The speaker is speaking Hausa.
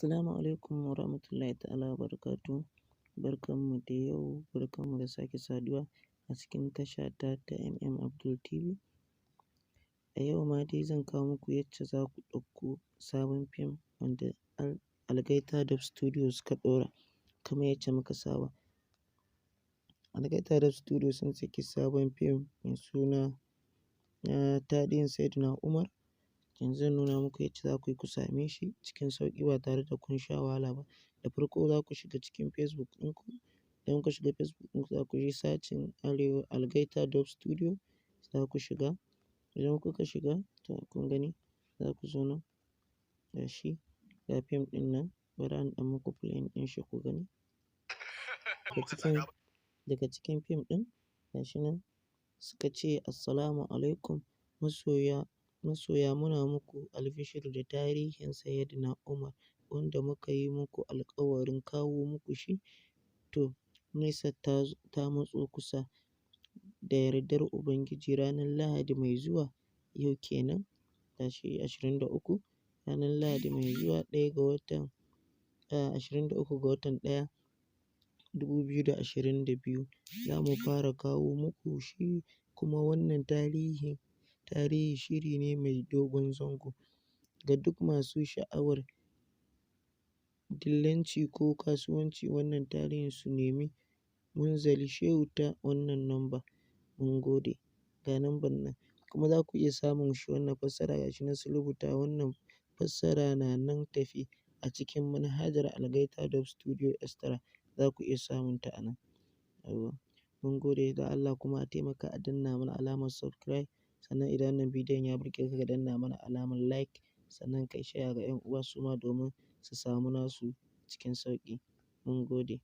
Assalamu alaikum wa rahmatullahi ta'ala wa barakatuhu. Barkanmu da yau, barkanmu da sake saduwa a cikin tasha ta Abdul TV. A yau ma dai zan kawo muku yacce za ku ɗauko sabon fim wanda Algaita Dub Studio suka ɗora kamar yacce muka saba. Algaita Dub Studio sun saki sabon fim mai suna Tarihin Sayyidina Umar. Yanzu zan nuna muku yacce za ku yi ku same shi cikin sauƙi ba tare da kun sha wahala ba. Da farko za ku shiga cikin Facebook ɗinku, idan kuka shiga Facebook ɗinku za ku yi searching Algaita Dub Studio, za ku shiga. Idan kuka shiga to kun gani za ku zo nan ga shi ga fim ɗin nan, bari in ɗan muku playing ɗin shi ku gani. Daga cikin fim ɗin ga shi nan suka ce Assalamu alaikum masoya muna muku albishir da tarihin Sayyidina Umar wanda muka yi muku alƙawarin kawo muku shi. To nesa ta matso kusa, da yardar Ubangiji ranar Lahadi mai zuwa yau kenan gashi 23 ranar Lahadi mai zuwa 23 ga watan 1 2022 za mu fara kawo muku shi, kuma wannan tarihi shiri ne mai dogon zango ga duk masu sha'awar dillanci ko kasuwanci wannan tarihin su nemi Munzali Shehu ta wannan namba. Mun gode. Ga namban nan kuma za ku iya samun shi wannan fassara gashi nan sun rubuta wannan fassara na nan tafi a cikin manhajar Algaita Dub Studio Extra, za ku iya samun ta a nan. Mun gode, da Allah kuma a taimaka a danna mana alamar subscribe, sannan idan wannan bidiyon ya burge ka danna mana alamar like, sannan kai share ga 'yan uwa suma domin su samu nasu cikin sauƙi. Mun gode.